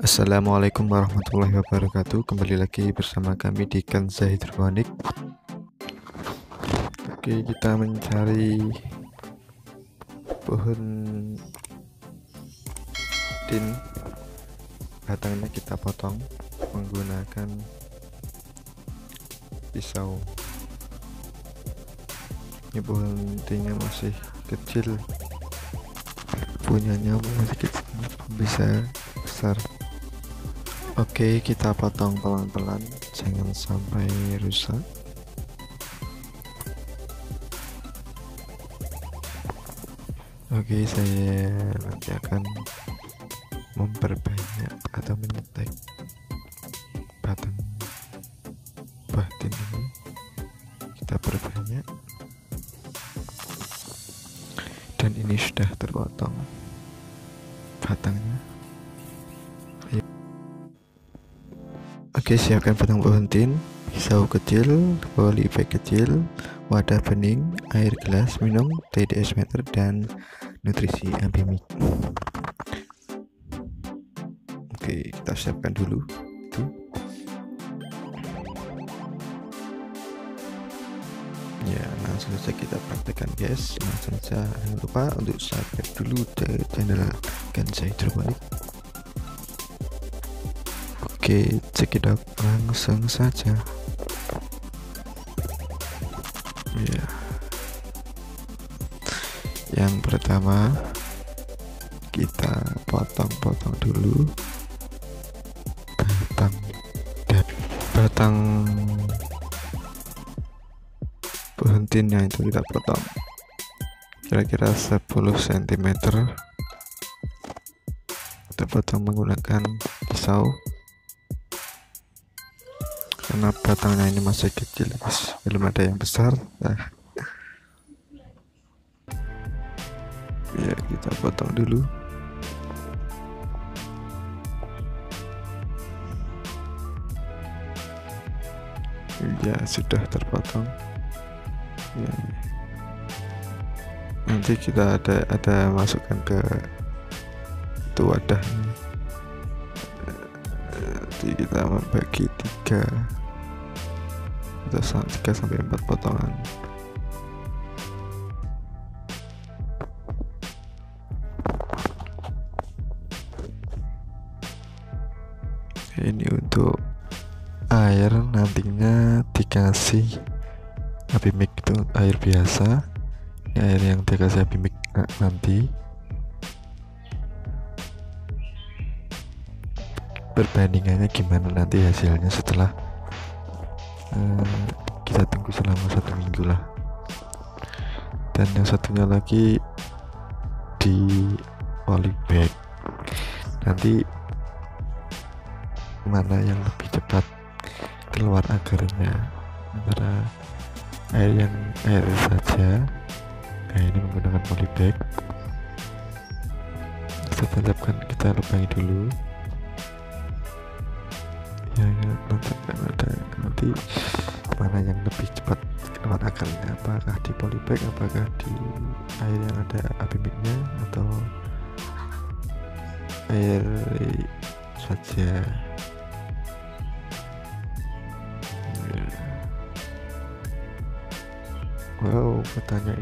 Assalamualaikum warahmatullahi wabarakatuh. Kembali lagi bersama kami di Kanza Hidroponik. Oke, kita mencari pohon tin. Batangnya kita potong menggunakan pisau. Ini pohon tinnya masih kecil, punyanya masih kecil, bisa besar. Oke, kita potong pelan-pelan, jangan sampai rusak. Oke, saya nanti akan memperbanyak atau menyetek batang buah tin ini. Kita perbanyak, dan ini sudah terpotong batangnya. Oke, siapkan batang pohon tin, pisau kecil, polibag kecil, wadah bening, air gelas minum, TDS meter, dan nutrisi ambimik. Oke, kita siapkan dulu itu. Ya, langsung saja kita praktekkan guys. Langsung saja, jangan lupa untuk subscribe dulu ke channel Kanza Hidroponik. Oke, cekidot, langsung saja. Ya, yang pertama kita potong-potong dulu batang pohon tinnya, itu kita potong kira-kira 10 cm. Kita potong menggunakan pisau karena batangnya ini masih kecil guys, belum ada yang besar. Nah, ya kita potong dulu. Ya, sudah terpotong. Ya, nanti kita ada masukkan ke itu wadahnya. Nanti kita membagi 3 sampai 4 potongan. Ini untuk air, nantinya dikasih abimik, itu air biasa. Ini air yang dikasih abimik nanti. Perbandingannya gimana nanti hasilnya setelah kita tunggu selama 1 minggu lah. Dan yang satunya lagi di polibag, nanti mana yang lebih cepat keluar akarnya, antara air saja. Nah, ini menggunakan polibag. Kita tancapkan, kita lubangi dulu ya, nanti mana yang lebih cepat keluar akarnya, apakah di polibag, apakah di air yang ada abimiknya, atau air saja. Wow, daunnya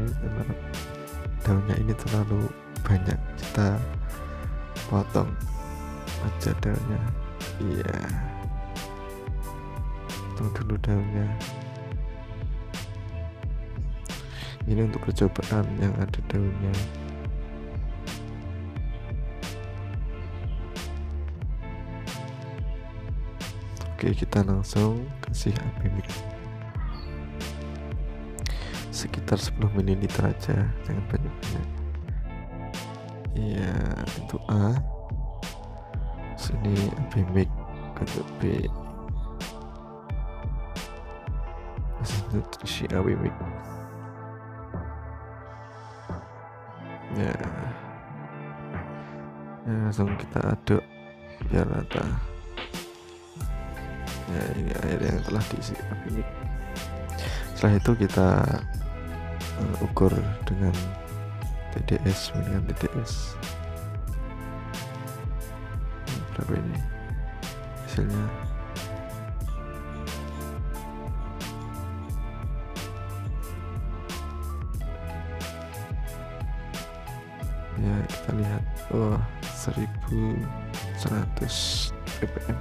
ini terlalu banyak, kita potong aja daunnya. Iya, potong dulu daunnya. Ini untuk percobaan yang ada daunnya. Oke, kita langsung kasih abimik sekitar 10 ml aja, jangan banyak-banyak. Iya, untuk A, sini abimik, untuk B nutrisi abimik. Ya, langsung kita aduk biar rata. Ya, ini air yang telah diisi abimik. Setelah itu kita ukur dengan TDS. berapa ini hasilnya. Ya kita lihat, 1100 ppm,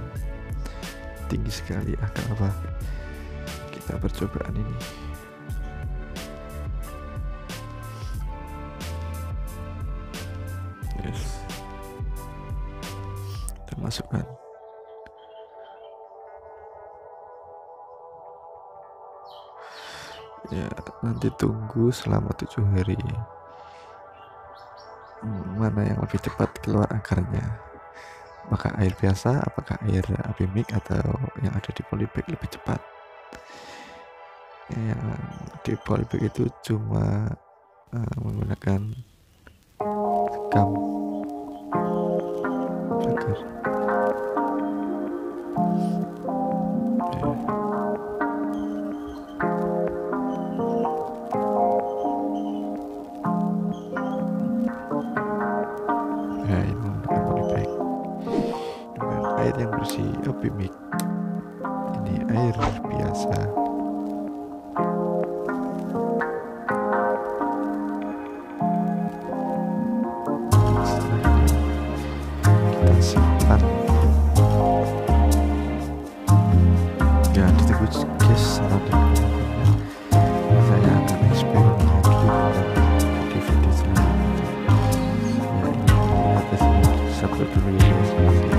tinggi sekali. Akan apa kita percobaan ini? Yes, kita masukkan. Ya, nanti tunggu selama 7 hari. Mana yang lebih cepat keluar akarnya? Apakah air biasa, apakah air abimik, atau yang ada di polibag lebih cepat? Yang di polibag itu cuma menggunakan sekam berakar. Ya, ini menggunakan polibag dengan air yang bersih abimik. Ini air biasa. Simpan. Ya, ditunggu guys, selanjutnya saya akan eksperimen lagi dengan video selanjutnya. Ya, ini lihat hasilnya. Subscribe dulu ya guys.